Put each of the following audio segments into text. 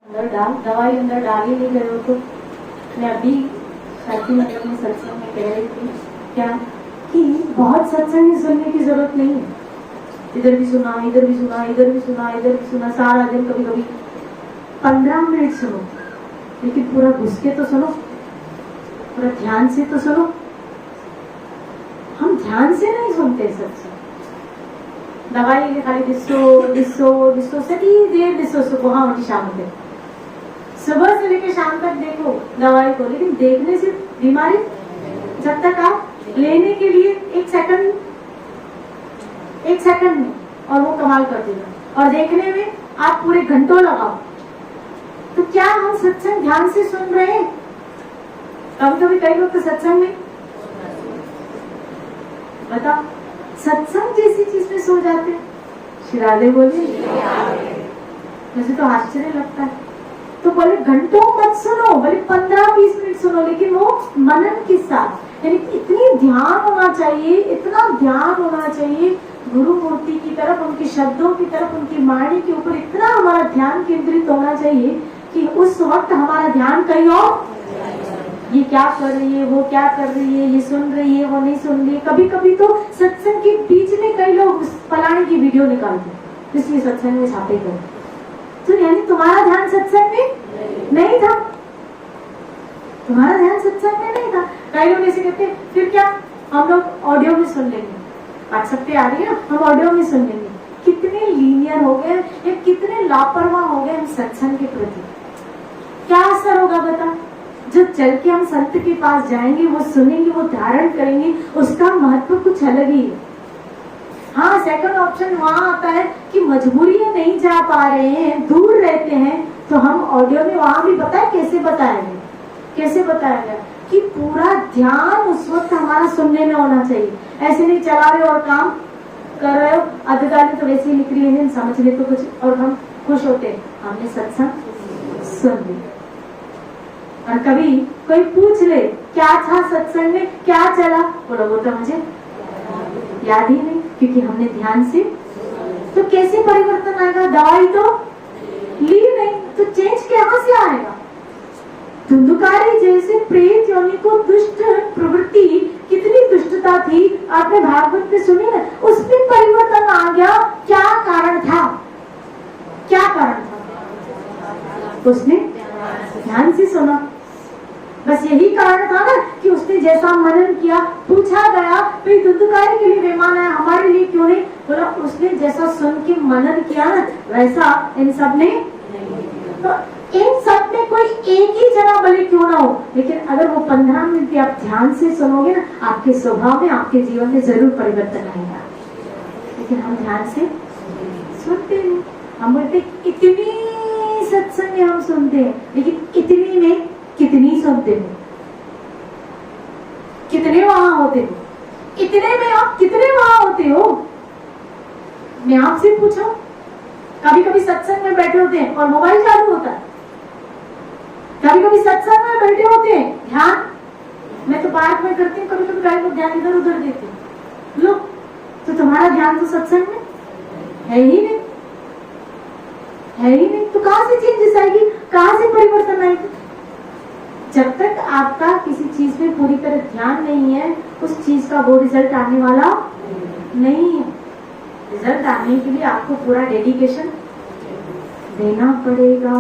अंदर डाल, दवाई अंदर डाल ही नहीं गए हो तो। मैं अभी साथी मतलब में सत्संग में कह रही थी क्या कि बहुत सत्संग सुनने की जरूरत नहीं है। इधर भी सुना, इधर भी सुना, इधर भी सुना, इधर भी सुना, सारा दिन कभी कभी 15 मिनट सुनो, लेकिन पूरा घुस के तो सुनो, पूरा ध्यान से तो सुनो। हम ध्यान से नहीं सुनते सत्संग। दवाई ले खाली दिसो सभी देर दिसो सुबह हाँ शाम तक, सुबह से लेकर शाम तक देखो दवाई को, लेकिन देखने से बीमारी, जब तक आप लेने के लिए एक सेकंड में और वो कमाल कर देगा, और देखने में आप पूरे घंटों लगाओ। तो क्या हम सत्संग ध्यान से सुन रहे हैं? कभी कभी कई लोग तो सत्संग में बताओ सत्संग जैसी चीज में सो जाते हैं। श्री राधे बोलिए। मुझे तो आश्चर्य लगता है। तो बोले घंटों मत सुनो, बोले 15-20 मिनट सुनो, लेकिन वो मनन के साथ, यानी इतनी ध्यान होना चाहिए, इतना ध्यान होना चाहिए गुरु मूर्ति की तरफ, उनके शब्दों की तरफ, उनकी वाणी के ऊपर इतना हमारा ध्यान केंद्रित होना चाहिए कि उस वक्त हमारा ध्यान कहीं और, ये क्या कर रही है, वो क्या कर रही है, ये सुन रही है, वो नहीं सुन रही है। कभी कभी तो सत्संग के बीच में कई लोग फलाने की वीडियो निकालते, इसलिए सत्संग में छापे गए। तो यानी तुम्हारा ध्यान सत्संग में नहीं था, तुम्हारा ध्यान सत्संग में नहीं था। कई लोग ऐसे कहते हैं फिर क्या हम लोग ऑडियो में सुन लेंगे, व्हाट्सएप पे आ रही है ना, हम ऑडियो में सुन लेंगे। कितने लीनियर हो गए या कितने लापरवाह हो गए हम सत्संग के प्रति। क्या असर होगा बता? जब चल के हम संत के पास जाएंगे, वो सुनेंगे, वो धारण करेंगे, उसका महत्व कुछ अलग ही है। हाँ, सेकंड ऑप्शन वहाँ आता है कि मजबूरी है, नहीं जा पा रहे हैं, दूर रहते हैं, तो हम ऑडियो में वहां भी बताए कैसे बताएंगे, कैसे बताएंगे कि पूरा ध्यान उस वक्त हमारा सुनने में होना चाहिए। ऐसे नहीं चला रहे और काम कर रहे हो, अधिकारी तो वैसे ही लिख रही है, समझ ले तो कुछ, और हम खुश होते हैं हमने सत्संग सुन लिया। और कभी कोई पूछ ले क्या था सत्संग में, क्या चला, बोलो वो तो मुझे याद ही नहीं, क्योंकि हमने ध्यान से। तो कैसे परिवर्तन आएगा? दवाई तो ली नहीं, तो चेंज कहां से आएगा? धुंधुकारी जैसे प्रेत योनि को दुष्ट प्रवृत्ति, कितनी दुष्टता थी आपने भागवत में सुनी ना, उसमें परिवर्तन आ गया। क्या कारण था? क्या कारण था? उसने ध्यान से सुना, बस यही कारण था ना कि उसने जैसा मनन किया, पूछा गया भाई धुंधुकारी के लिए मेहमान आया, हमारे लिए क्यों नहीं, बोला उसने जैसा सुन के मनन किया ना, वैसा इन सब ने। तो इन सब में कोई एक ही जना भले क्यों ना हो, लेकिन अगर वो 15 मिनट भी आप ध्यान से सुनोगे ना, आपके स्वभाव में, आपके जीवन में जरूर परिवर्तन आएगा। लेकिन हम ध्यान से सुनते नहीं, हम बोलते इतनी सत्संग हम सुनते हैं, लेकिन इतनी में कितनी सुनते हो, कितने वहां होते हो, इतने में आप कितने वहां होते हो? मैं आपसे पूछूं, कभी कभी सत्संग में बैठे होते हैं और मोबाइल चालू होता है, कभी कभी सत्संग में बैठे होते हैं, ध्यान मैं तो पार्क में करती हूँ, कभी कभी कई लोग ध्यान इधर उधर देते हैं। लो, तो तुम्हारा ध्यान तो सत्संग में है ही नहीं, है ही नहीं, तो कहां से चेंजेस आएगी, कहां से परिवर्तन आएगी? जब तक आपका किसी चीज में पूरी तरह ध्यान नहीं है, उस चीज का वो रिजल्ट आने वाला नहीं है। रिजल्ट आने के लिए आपको पूरा डेडिकेशन देना पड़ेगा,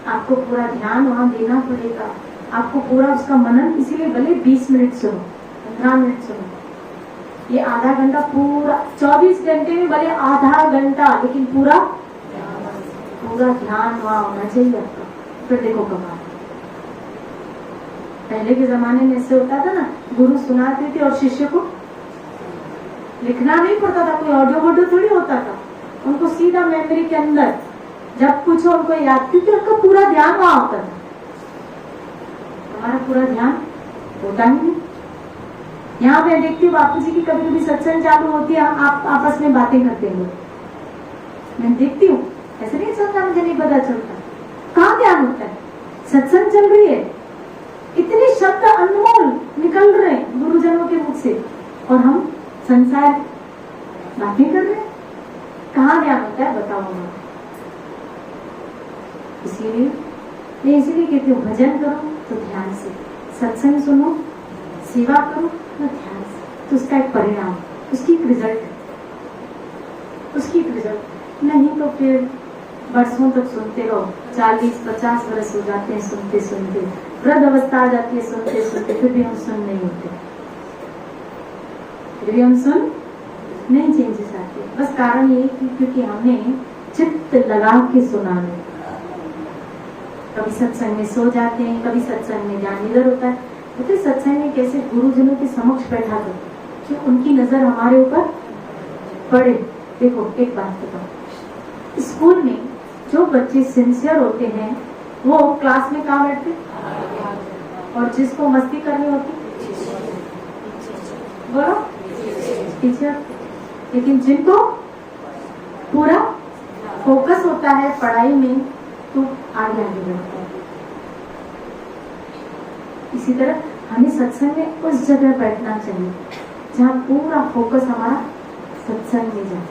आपको पूरा ध्यान वहां देना पड़ेगा, आपको पूरा उसका मनन। इसीलिए भले 20 मिनट सुनो, 15 मिनट सुनो, ये आधा घंटा पूरा, 24 घंटे में भले आधा घंटा, लेकिन पूरा ध्यान वहां होना चाहिए आपका। फिर देखो कमाल। पहले के जमाने में ऐसे होता था ना, गुरु सुनाते थे और शिष्य को लिखना नहीं पड़ता था, कोई ऑडियो वीडियो थोड़ी होता था, उनको सीधा मेमोरी के अंदर जब पूछो उनको याद, क्योंकि उनका पूरा ध्यान वहां होता था। हमारा पूरा ध्यान होता ही नहीं। यहाँ पे देखती हूँ बापू जी की कभी कभी सत्संग चालू होती है, आप आपस में बातें करते हैं, मैं देखती हूँ, ऐसे नहीं चलता, मुझे नहीं पता चलता कहाँ ध्यान होता है। सत्संग चल रही है, इतने शब्द अनमोल निकल रहे हैं गुरुजनों के मुख से, और हम संसार बातें कर रहे हैं, कहाँ ध्यान होता है बताओ। मैं इसीलिए कहती हूँ भजन करो तो ध्यान से, सत्संग सुनो, सेवा करो तो ध्यान से, तो उसका एक परिणाम, उसकी एक रिजल्ट, नहीं तो फिर बरसों तक सुनते रहो, 40-50 वर्ष हो जाते हैं सुनते सुनते, वृद्ध अवस्था आ जाती है सुनते सुनते, फिर भी हम सुन नहीं होते, नहीं चेंजेस आते। बस कारण ये कि क्योंकि हमने चित्त लगा के सुना नहीं। कभी सत्संग में सो जाते हैं, कभी सत्संग में ध्यान इधर होता है, तो फिर सत्संग में कैसे गुरुजनों के समक्ष बैठा कर कि उनकी नजर हमारे ऊपर पड़े। देखो एक बात बताओ, स्कूल में जो बच्चे सिंसियर होते हैं वो क्लास में कहाँ बैठते, और जिसको मस्ती करनी होती बोलो टीचर, लेकिन जिनको पूरा फोकस होता है पढ़ाई में तो आगे बढ़ता है। इसी तरह हमें सत्संग में उस जगह बैठना चाहिए जहाँ पूरा फोकस हमारा सत्संग में जाए,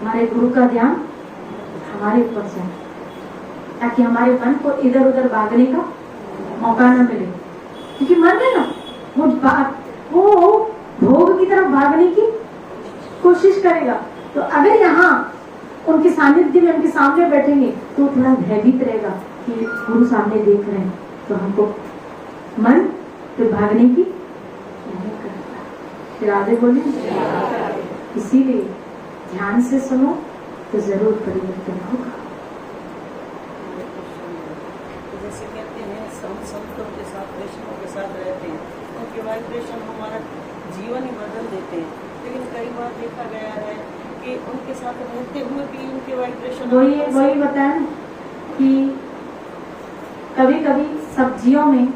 हमारे गुरु का ध्यान हमारे ऊपर जाए, ताकि हमारे मन को इधर उधर भागने का मौका न मिले। क्योंकि मन है ना वो भोग की तरफ भागने की कोशिश करेगा। तो अगर यहाँ उनके सानिध्य में उनके सामने बैठेंगे तो थोड़ा भयभीत रहेगा कि गुरु सामने देख रहे हैं, तो हमको मन तो भागने की नहीं करता। फिर आगे बोलिए, इसीलिए ध्यान से सुनो तो जरूर परिवर्तन होगा। जैसे कहते हैं संतों के साथ, वैष्णवों के साथ रहते हैं, उनके वाइब्रेशन हमारा जीवन ही बदल देते हैं। लेकिन कई बार देखा गया है कि उनके साथ रहते हुए भी उनके वाइब्रेशन वही बताया कि कभी कभी सब्जियों में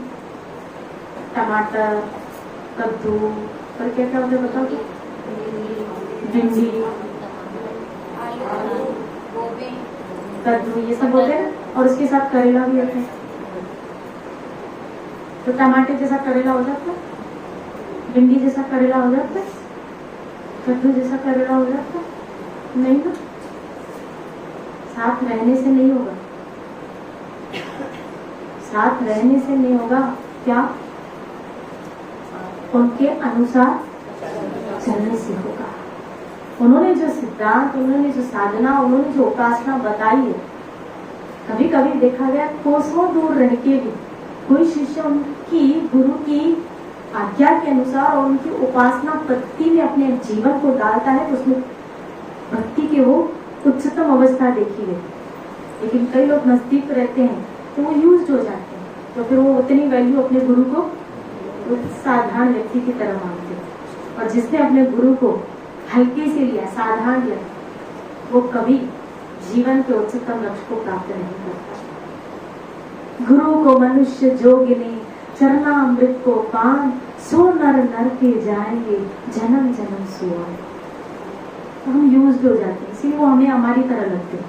टमाटर, कद्दू और क्या क्या होता है बताओ, भिंडी, कद्दू ये सब होते हैं, और उसके साथ करेला भी होते हैं। तो टमाटर जैसा करेला हो जाता है, भिंडी जैसा करेला हो जाता है, कद्दू जैसा करेला हो जाता है? नहीं ना, साथ रहने से नहीं होगा, साथ रहने से नहीं होगा। क्या? उनके अनुसार चलने से होगा। उन्होंने जो सिद्धांत, उन्होंने जो साधना, उन्होंने जो उपासना बताई है, कभी कभी देखा गया कोसों दूर रह के भी कोई शिष्य उनकी गुरु की आज्ञा के अनुसार और उनकी उपासना पद्धति में अपने जीवन को डालता है, तो उसमें भक्ति के वो उच्चतम अवस्था देखी गई। लेकिन कई लोग नजदीक रहते हैं तो वो यूज्ड हो जाते हैं, तो फिर वो उतनी वैल्यू अपने गुरु को साधारण व्यक्ति की तरह मानते हैं। और जिसने अपने गुरु को हल्के से लिया, साधारण लिया, वो कभी जीवन के उच्चतम लक्ष्य को प्राप्त नहीं करता। गुरु को मनुष्य जोगिनी चरणामृत को पान, सो नर नर के जाएंगे जन्म जन्म सुआए। तो हम यूज्ड हो जाते हैं, इसीलिए वो हमें हमारी तरह लगते हैं।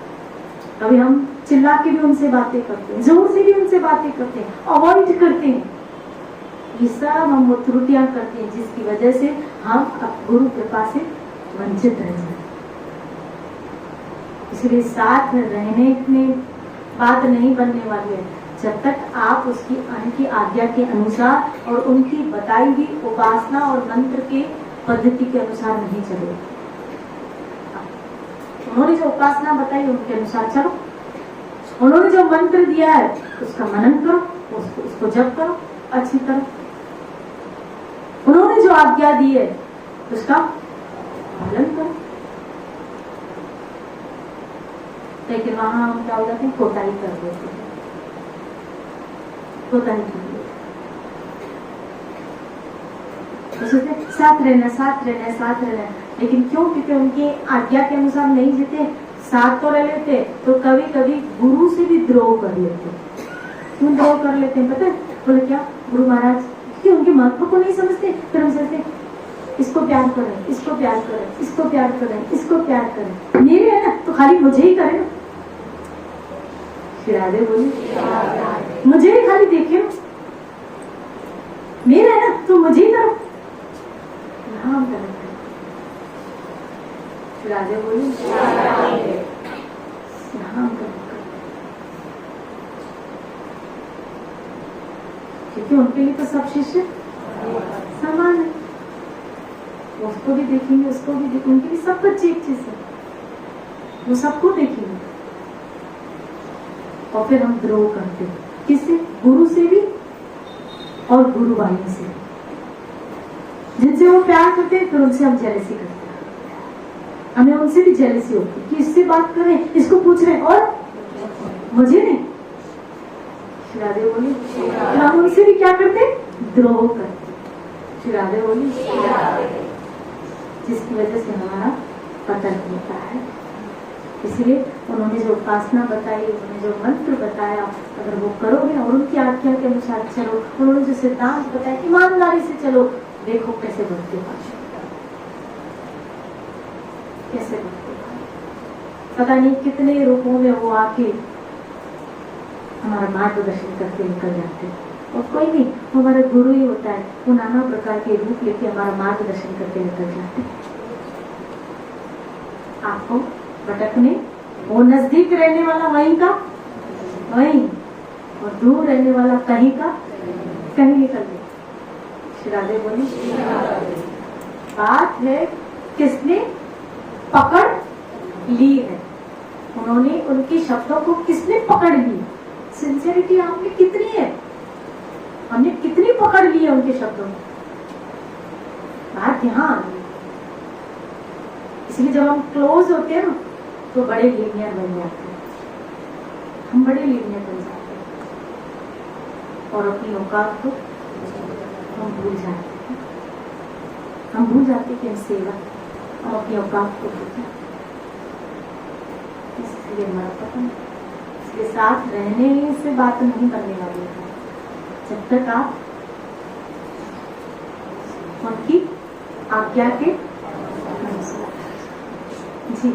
कभी हम चिल्ला के भी उनसे बातें करते हैं, जोर से भी उनसे बातें करते हैं, अवॉइड करते हैं। ये सब हम वो त्रुटियां करते हैं जिसकी वजह से हम गुरु कृपा से वंचित रह जाते। इसलिए साथ रहने में बात नहीं बनने वाली है जब तक आप उनकी आज्ञा के अनुसार और उनकी बताई हुई उपासना और मंत्र के पद्धति के अनुसार नहीं चले। उन्होंने जो उपासना बताई उनके अनुसार चलो, उन्होंने जो मंत्र दिया है उसका मनन करो, उसको जप करो, अच्छी तरह। उन्होंने जो आज्ञा दी है उसका पालन करो। लेकिन वहां हम क्या हो जाते हैं, कोताही कर देते हैं, कोताही कर देते हैं। साथ रहना, साथ रहना, साथ रहना, लेकिन क्यों? क्योंकि उनकी आज्ञा के अनुसार नहीं जीते, साथ तो रह लेते, तो कभी कभी गुरु से भी द्रोह कर लेते। क्यों द्रोह कर लेते हैं पता है? बोले क्या? गुरु महाराज क्योंकि उनके महत्व को नहीं समझते, फिर हम सोचते इसको प्यार करें, इसको प्यार करें, इसको प्यार करें, इसको प्यार करें। मेरे है ना तो खाली मुझे ही करें। फिर आगे बोली मुझे ही खाली देखे, मेरा है ना तो मुझे ही करो। हाँ गलत है। फिर आगे बोली हाँ गलत। क्योंकि उनके लिए तो सब शिष्य समान है। उसको भी देखेंगे, उसको भी देखेंगे, उनके लिए सब बच्चे एक चीज है, वो सबको देखेंगे। और फिर हम द्रोह करते हैं, किससे? गुरु से भी और गुरु भाइयों से। जिनसे वो प्यार करते हैं फिर उनसे हम जेलसी करते हैं, हमें उनसे भी जेलसी होती है कि इससे बात करें, इसको पूछ रहे हैं और मुझे नहीं। श्री राधे बोली, हम उनसे भी क्या करते? द्रोह करते। श्री राधे बोली, जिसकी वजह से हमारा पतन होता है। इसलिए उन्होंने जो उपासना बताई, उन्होंने जो मंत्र बताया, अगर वो करोगे और उनकी आज्ञा के अनुसार चलो, उन्होंने जो सिद्धांत बताया ईमानदारी से चलो, देखो कैसे बढ़ते पाए, कैसे बढ़ते पाए। पता नहीं कितने रूपों में वो आके हमारा मार्गदर्शन करके निकल जाते हैं। और कोई नहीं, हमारा गुरु ही होता है, वो नाना प्रकार के रूप लेके हमारा मार्गदर्शन करके निकल जाते हैं। आपको भटकने, वो नजदीक रहने वाला वहीं का वहीं, और दूर रहने वाला कहीं का कहीं निकल गया। श्री राधे बोली, बात है किसने पकड़ ली है, उन्होंने उनके शब्दों को किसने पकड़ ली। सिंसियरिटी आपने कितनी है, हमने कितनी पकड़ ली है उनके शब्दों में, बात यहाँ आ गई। इसलिए जब हम क्लोज होते हैं ना तो बड़े लीनियर बन जाते हैं, हम बड़े लीनियर बन जाते हैं और अपनी औकात को हम भूल जाते हैं। हम भूल जाते हैं कि हम सेवक, हम अपनी औकात को भूल जाते हैं। इसलिए हमारा पतन, इसके साथ रहने से बात नहीं करने वाली है जब तक आप उनकी आज्ञा के अनुसार। जी।